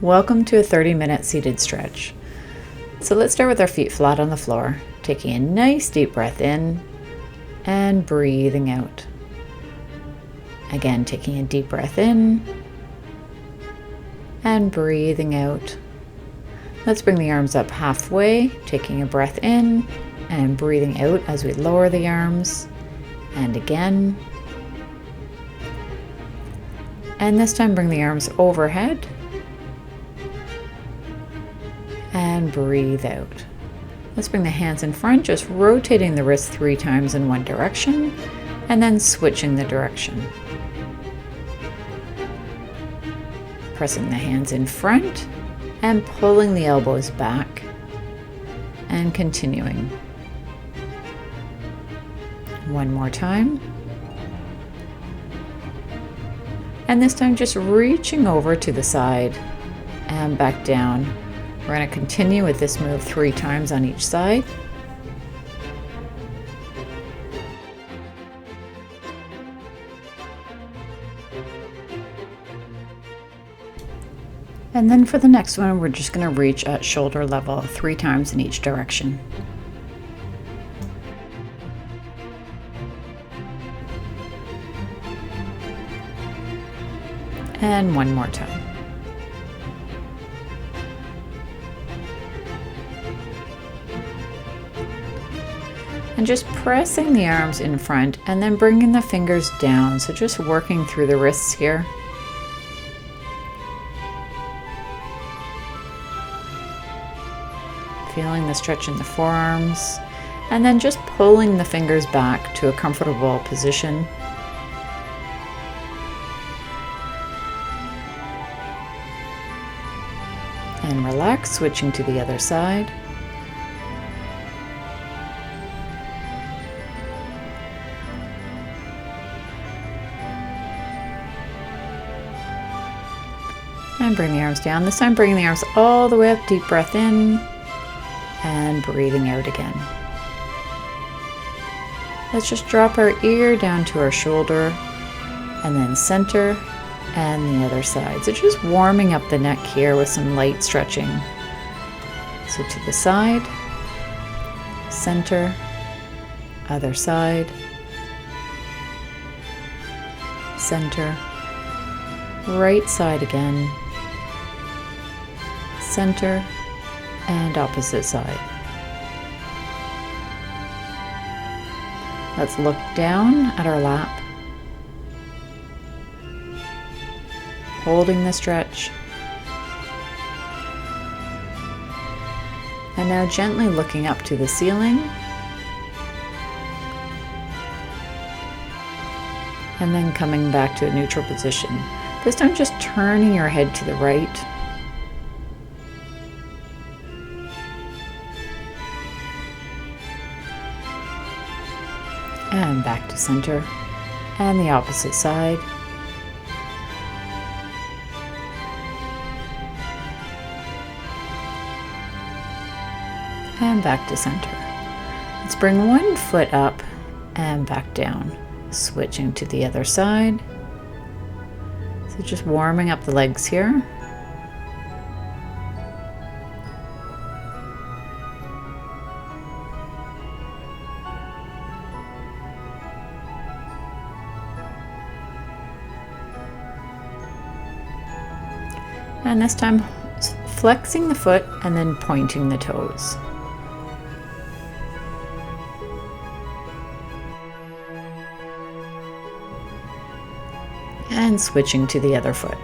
Welcome to a 30-minute seated stretch. So let's start with our feet flat on the floor, taking a nice deep breath in and breathing out. Again, taking a deep breath in and breathing out. Let's bring the arms up halfway, taking a breath in and breathing out as we lower the arms. And again. And this time bring the arms overhead and breathe out. Let's bring the hands in front, just rotating the wrists 3 times in one direction and then switching the direction. Pressing the hands in front and pulling the elbows back and continuing. One more time. And this time just reaching over to the side and back down. We're going to continue with this move 3 times on each side. And then for the next one, we're just going to reach at shoulder level 3 times in each direction. And one more time. And just pressing the arms in front and then bringing the fingers down. So just working through the wrists here. Feeling the stretch in the forearms. And then just pulling the fingers back to a comfortable position. And relax, switching to the other side. And bring the arms down. This time bringing the arms all the way up, deep breath in, and breathing out again. Let's just drop our ear down to our shoulder, and then center, and the other side. So just warming up the neck here with some light stretching. So to the side, center, other side, center, right side again, center, and opposite side. Let's look down at our lap, holding the stretch. And now gently looking up to the ceiling. And then coming back to a neutral position. This time just turning your head to the right. And back to center. And the opposite side. And back to center. Let's bring one foot up and back down, switching to the other side. So just warming up the legs here. And this time flexing the foot and then pointing the toes. And switching to the other foot.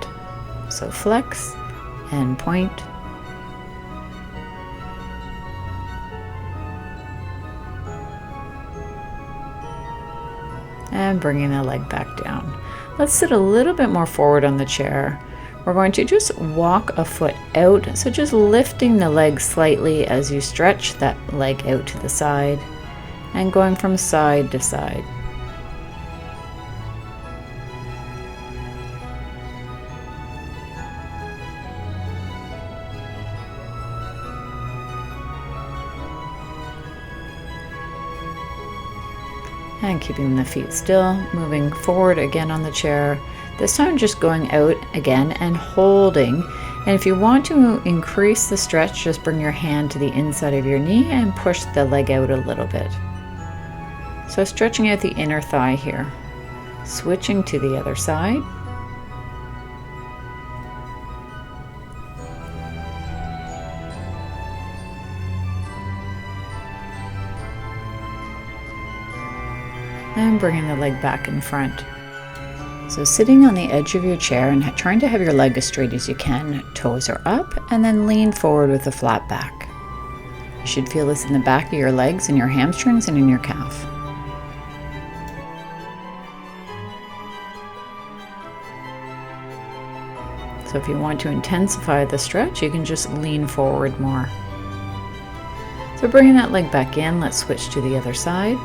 So flex and point. And bringing the leg back down. Let's sit a little bit more forward on the chair. We're going to just walk a foot out. So just lifting the leg slightly as you stretch that leg out to the side and going from side to side. And keeping the feet still, moving forward again on the chair. This time just going out again and holding And if you want to increase the stretch, just bring your hand to the inside of your knee and push the leg out a little bit. So stretching out the inner thigh here. Switching to the other side. And bringing the leg back in front. So sitting on the edge of your chair and trying to have your leg as straight as you can, toes are up, and then lean forward with a flat back. You should feel this in the back of your legs, in your hamstrings, and in your calf. So if you want to intensify the stretch, you can just lean forward more. So bringing that leg back in, let's switch to the other side.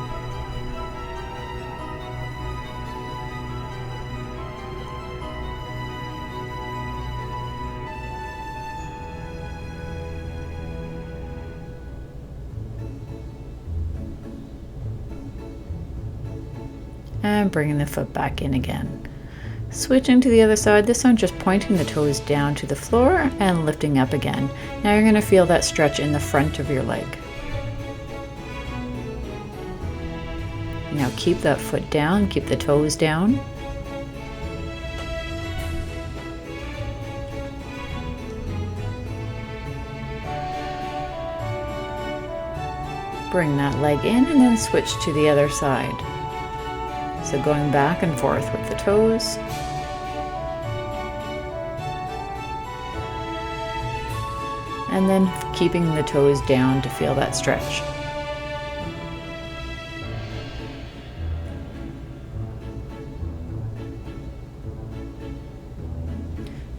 And bringing the foot back in again. Switching to the other side, this one just pointing the toes down to the floor and lifting up again. Now you're going to feel that stretch in the front of your leg. Now keep that foot down, keep the toes down. Bring that leg in and then switch to the other side. So going back and forth with the toes. And then keeping the toes down to feel that stretch.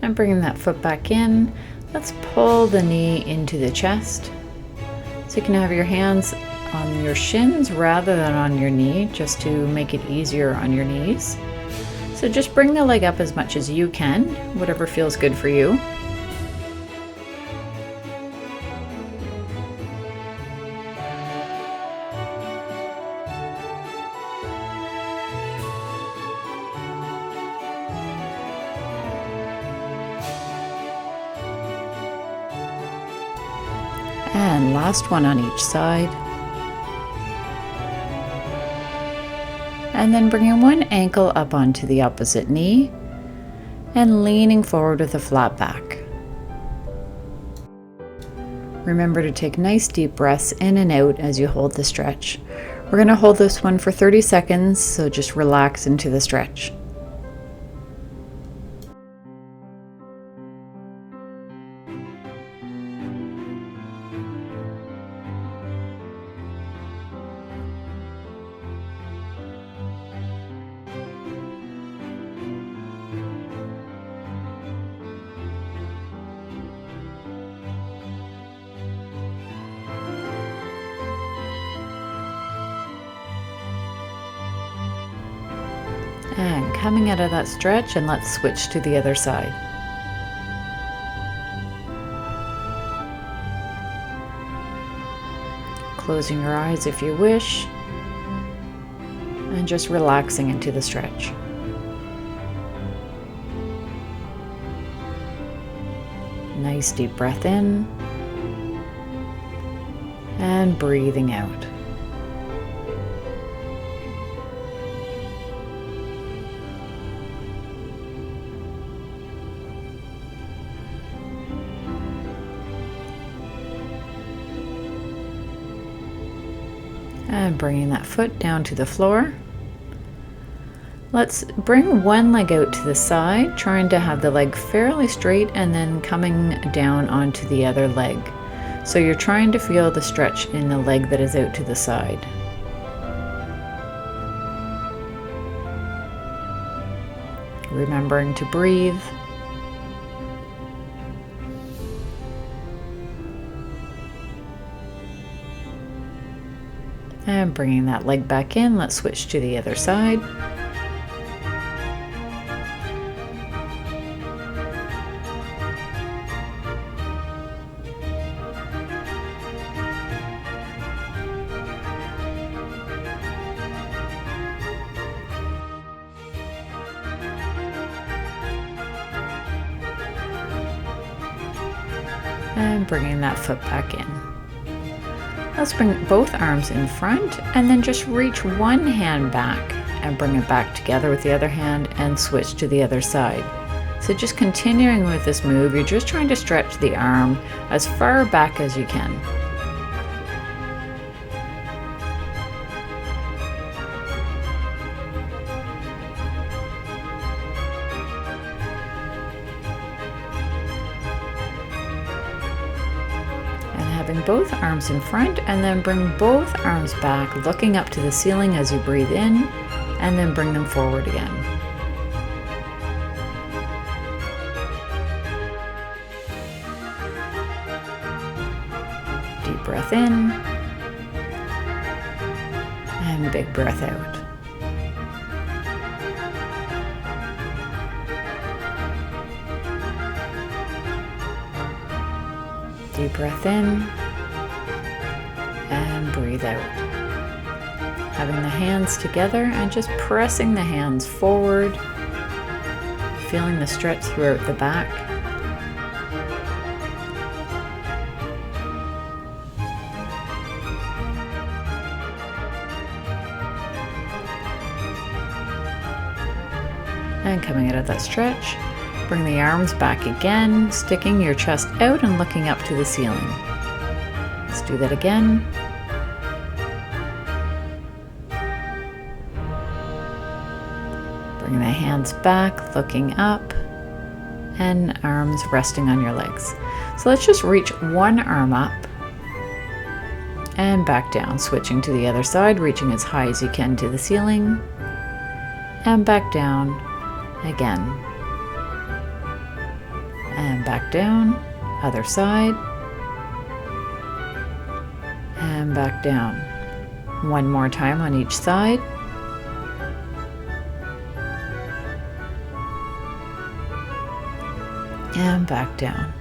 And bringing that foot back in, let's pull the knee into the chest. So you can have your hands on your shins rather than on your knee, just to make it easier on your knees. So just bring the leg up as much as you can, whatever feels good for you. And last one on each side. And then bringing one ankle up onto the opposite knee and leaning forward with a flat back. Remember to take nice deep breaths in and out as you hold the stretch. We're going to hold this one for 30 seconds, so just relax into the stretch. And coming out of that stretch, and let's switch to the other side. Closing your eyes if you wish, and just relaxing into the stretch. Nice deep breath in, and breathing out. And bringing that foot down to the floor. Let's bring one leg out to the side, trying to have the leg fairly straight and then coming down onto the other leg. So you're trying to feel the stretch in the leg that is out to the side. Remembering to breathe. And bringing that leg back in, let's switch to the other side. And bringing that foot back in. Let's bring both arms in front and then just reach one hand back and bring it back together with the other hand and switch to the other side. So just continuing with this move, you're just trying to stretch the arm as far back as you can. Having both arms in front and then bring both arms back, looking up to the ceiling as you breathe in, and then bring them forward again. Deep breath in, and big breath out. Deep breath in and breathe out. Having the hands together and just pressing the hands forward, feeling the stretch throughout the back. And coming out of that stretch, bring the arms back again, sticking your chest out and looking up to the ceiling. Let's do that again. Bring the hands back, looking up, and arms resting on your legs. So let's just reach one arm up and back down, switching to the other side, reaching as high as you can to the ceiling, and back down again. And back down, other side, and back down. One more time on each side. And back down.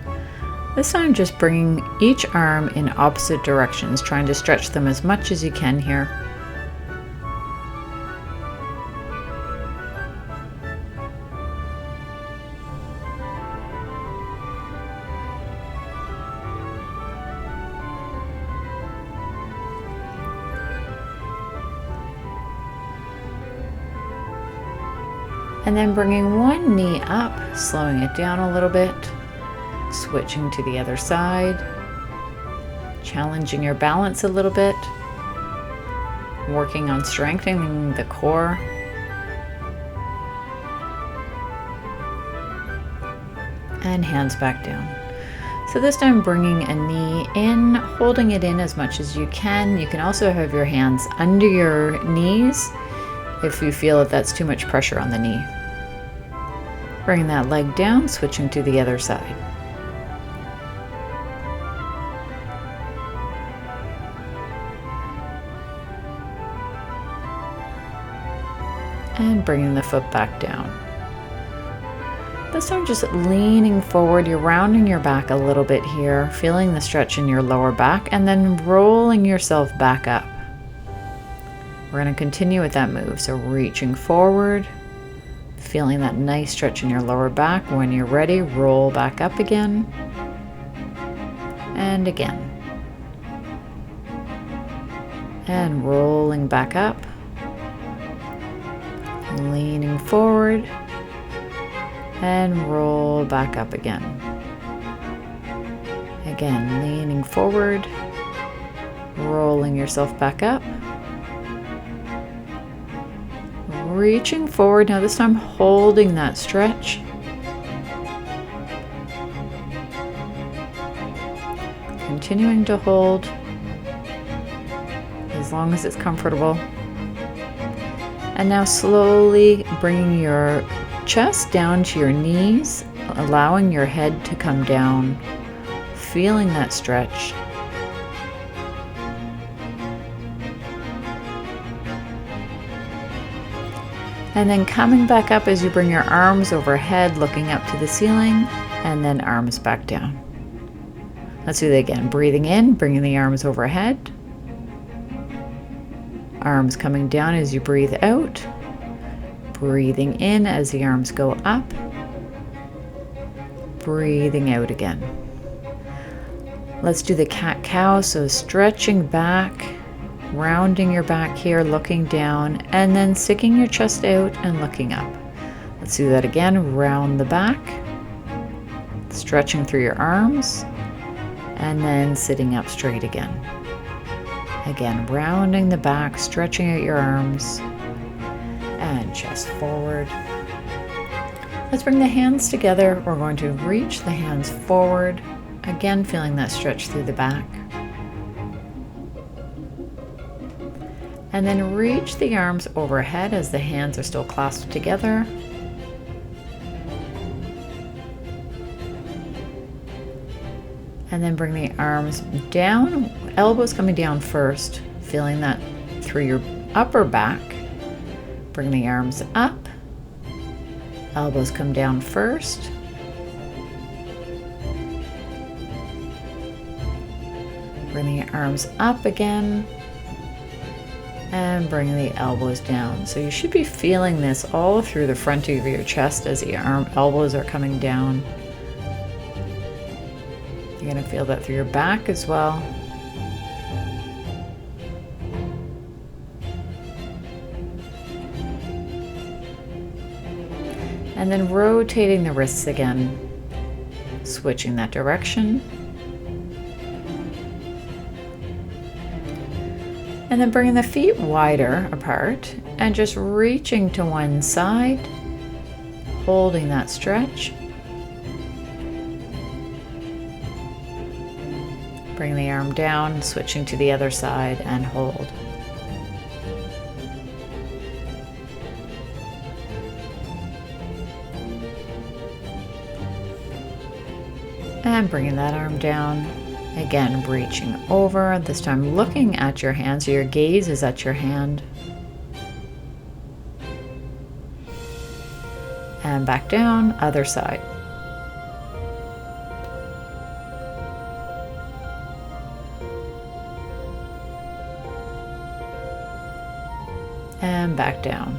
This time just bringing each arm in opposite directions, trying to stretch them as much as you can here. And then bringing one knee up, slowing it down a little bit, switching to the other side, challenging your balance a little bit, working on strengthening the core. And hands back down. So this time bringing a knee in, holding it in as much as you can. You can also have your hands under your knees if you feel that that's too much pressure on the knee. Bring that leg down, switching to the other side. And bringing the foot back down. This time just leaning forward, you're rounding your back a little bit here, feeling the stretch in your lower back, and then rolling yourself back up. We're going to continue with that move, so reaching forward, feeling that nice stretch in your lower back. When you're ready, roll back up again, and again. And rolling back up, leaning forward, and roll back up again. Again, leaning forward, rolling yourself back up, reaching forward. Now this time holding that stretch. Continuing to hold as long as it's comfortable. And now slowly bringing your chest down to your knees, allowing your head to come down, feeling that stretch. And then coming back up as you bring your arms overhead, looking up to the ceiling, and then arms back down. Let's do that again. Breathing in, bringing the arms overhead. Arms coming down as you breathe out. Breathing in as the arms go up. Breathing out again. Let's do the cat-cow, so stretching back, rounding your back here, looking down, and then sticking your chest out and looking up. Let's do that again, round the back, stretching through your arms, and then sitting up straight again. Again, rounding the back, stretching out your arms, and chest forward. Let's bring the hands together. We're going to reach the hands forward, again feeling that stretch through the back. And then reach the arms overhead as the hands are still clasped together. And then bring the arms down, elbows coming down first, feeling that through your upper back. Bring the arms up, elbows come down first. Bring the arms up again, and bring the elbows down. So you should be feeling this all through the front of your chest as the elbows are coming down. You're going to feel that through your back as well. And then rotating the wrists again, switching that direction. And then bringing the feet wider apart and just reaching to one side, holding that stretch. Bring the arm down, switching to the other side, and hold. And bringing that arm down, again reaching over, this time looking at your hand, so your gaze is at your hand. And back down, other side. And back down.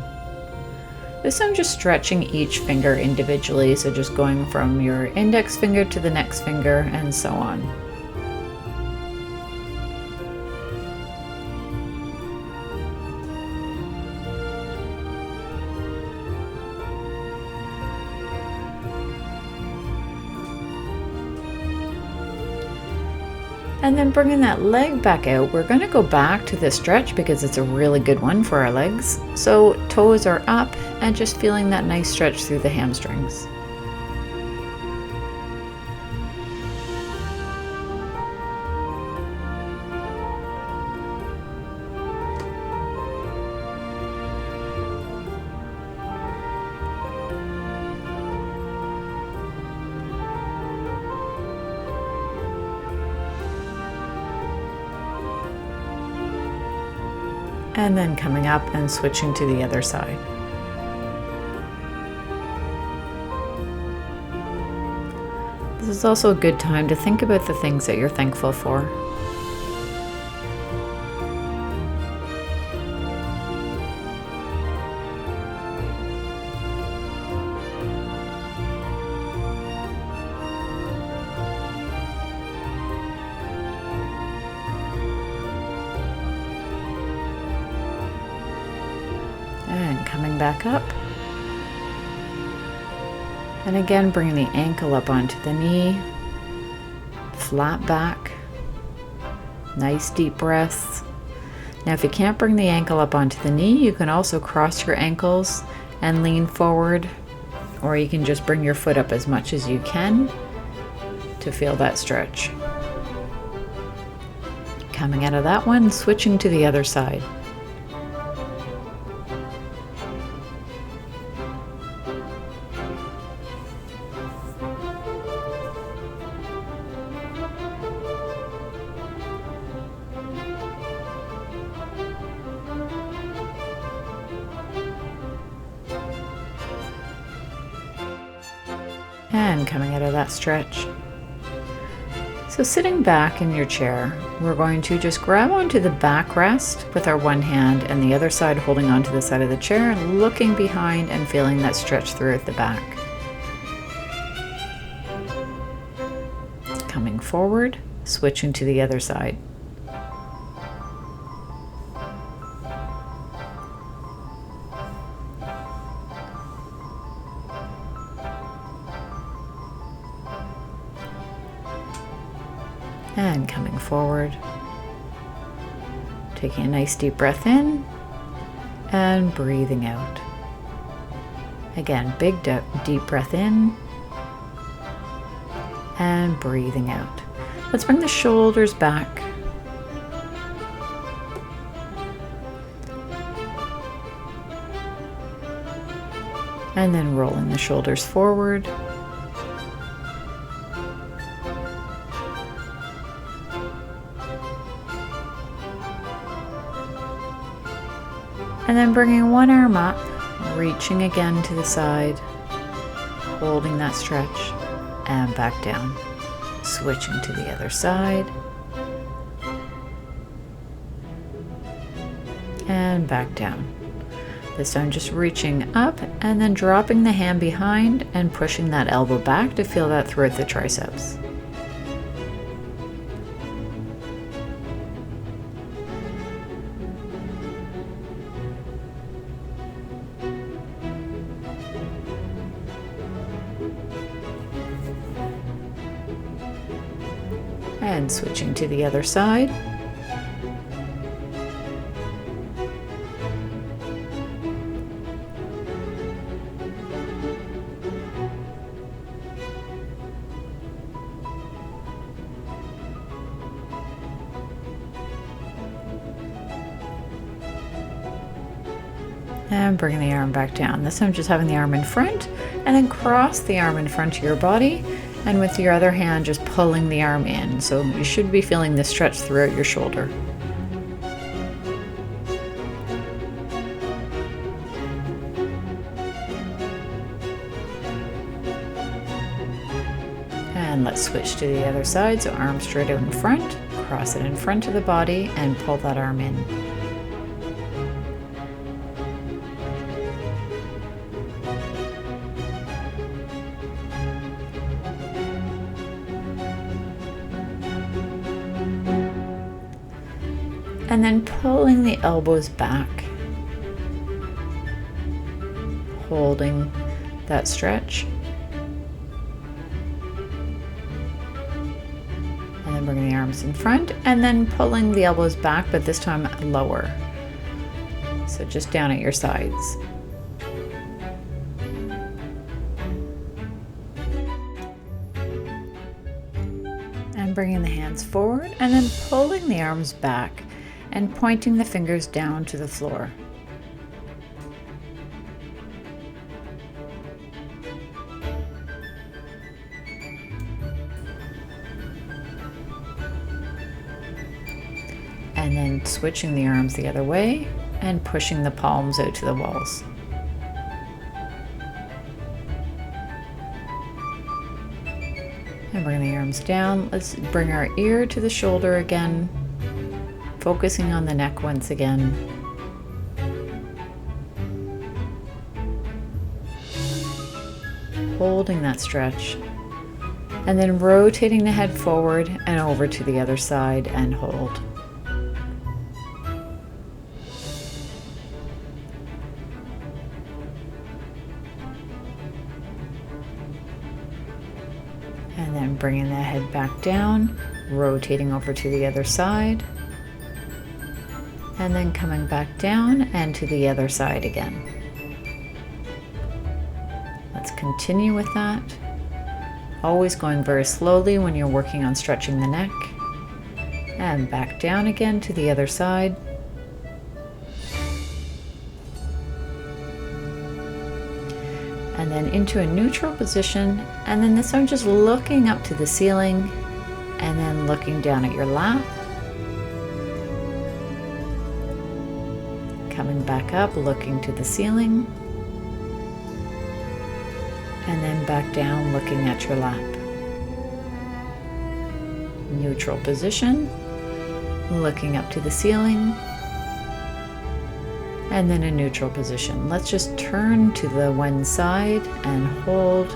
This time just stretching each finger individually, so just going from your index finger to the next finger and so on. And then bringing that leg back out, we're going to go back to this stretch because it's a really good one for our legs. So toes are up and just feeling that nice stretch through the hamstrings. And then coming up and switching to the other side. This is also a good time to think about the things that you're thankful for. And coming back up. And again, bringing the ankle up onto the knee, flat back, nice deep breaths. Now, if you can't bring the ankle up onto the knee, you can also cross your ankles and lean forward, or you can just bring your foot up as much as you can to feel that stretch. Coming out of that one, switching to the other side. And coming out of that stretch. So sitting back in your chair, we're going to just grab onto the backrest with our one hand and the other side holding onto the side of the chair, looking behind and feeling that stretch throughout the back. Coming forward, switching to the other side. And coming forward, taking a nice deep breath in and breathing out. Again, big deep breath in and breathing out. Let's bring the shoulders back. And then rolling the shoulders forward. And then bringing one arm up, reaching again to the side, holding that stretch, and back down. Switching to the other side, and back down. This time just reaching up and then dropping the hand behind and pushing that elbow back to feel that throughout the triceps. And switching to the other side. And bring the arm back down. This time just having the arm in front and then cross the arm in front of your body. And with your other hand, just pulling the arm in. So you should be feeling the stretch throughout your shoulder. And let's switch to the other side. So arm straight out in front, cross it in front of the body and pull that arm in. And then pulling the elbows back, holding that stretch. And then bringing the arms in front and then pulling the elbows back, but this time lower. So just down at your sides. And bringing the hands forward and then pulling the arms back and pointing the fingers down to the floor. And then switching the arms the other way and pushing the palms out to the walls. And bring the arms down. Let's bring our ear to the shoulder again. Focusing on the neck once again. Holding that stretch. And then rotating the head forward and over to the other side and hold. And then bringing the head back down, rotating over to the other side. And then coming back down and to the other side again. Let's continue with that. Always going very slowly when you're working on stretching the neck. And back down again to the other side. And then into a neutral position. And then this time just looking up to the ceiling and then looking down at your lap. Coming back up, looking to the ceiling, and then back down, looking at your lap. Neutral position, looking up to the ceiling, and then a neutral position. Let's just turn to the one side and hold.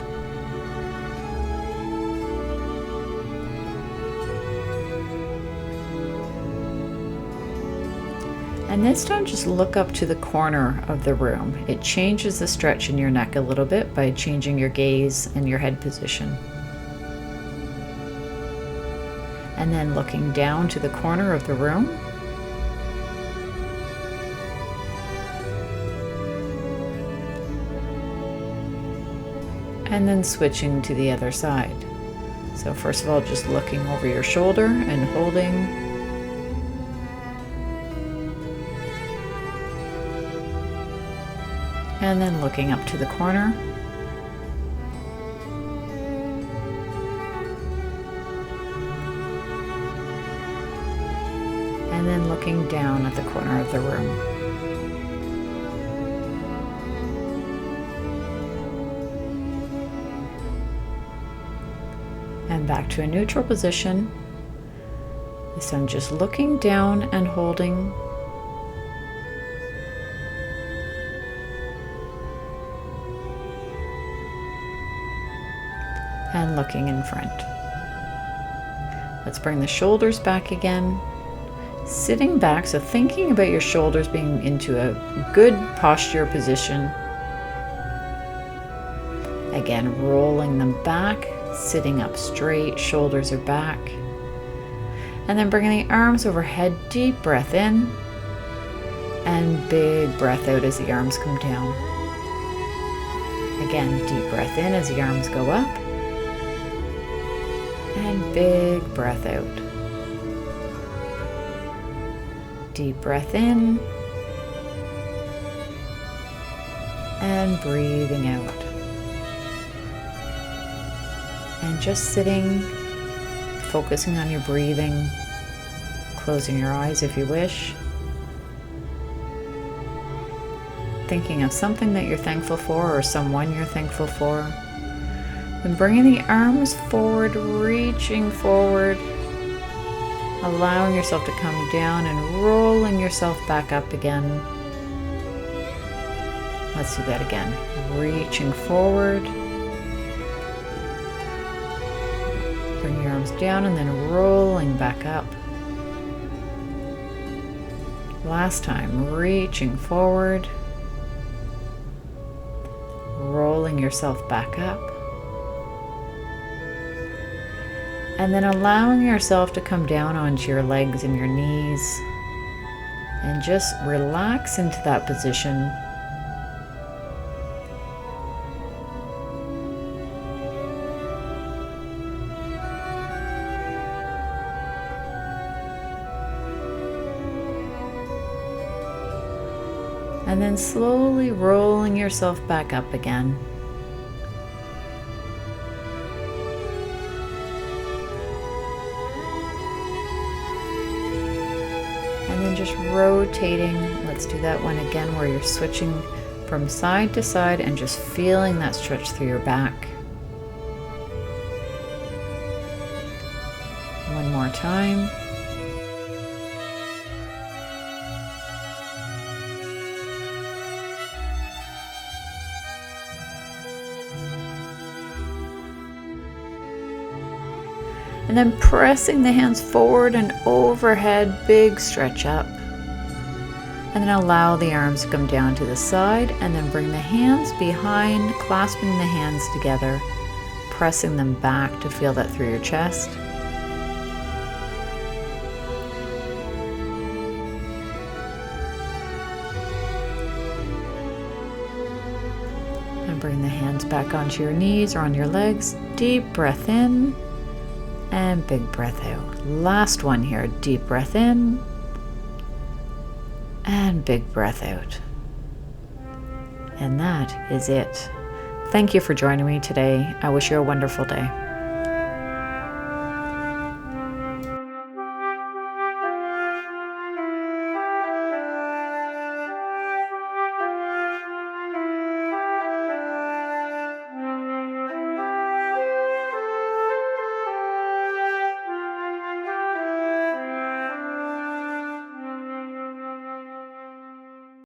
And this time just look up to the corner of the room. It changes the stretch in your neck a little bit by changing your gaze and your head position. And then looking down to the corner of the room. And then switching to the other side. So first of all, just looking over your shoulder and holding. And then looking up to the corner. And then looking down at the corner of the room. And back to a neutral position. So I'm just looking down and holding. And looking in front. Let's bring the shoulders back again. Sitting back, so thinking about your shoulders being into a good posture position. Again, rolling them back, sitting up straight, shoulders are back. And then bringing the arms overhead, deep breath in. And big breath out as the arms come down. Again, deep breath in as the arms go up. And big breath out. Deep breath in. And breathing out. And just sitting, focusing on your breathing, closing your eyes if you wish. Thinking of something that you're thankful for or someone you're thankful for. And bringing the arms forward, reaching forward, allowing yourself to come down and rolling yourself back up again. Let's do that again. Reaching forward. Bring your arms down and then rolling back up. Last time, reaching forward. Rolling yourself back up. And then allowing yourself to come down onto your legs and your knees and just relax into that position. And then slowly rolling yourself back up again. And then just rotating. Let's do that one again where you're switching from side to side and just feeling that stretch through your back. One more time. And then pressing the hands forward and overhead, big stretch up. And then allow the arms to come down to the side and then bring the hands behind, clasping the hands together, pressing them back to feel that through your chest. And bring the hands back onto your knees or on your legs. Deep breath in. And big breath out. Last one here. Deep breath in. And big breath out. And that is it. Thank you for joining me today. I wish you a wonderful day.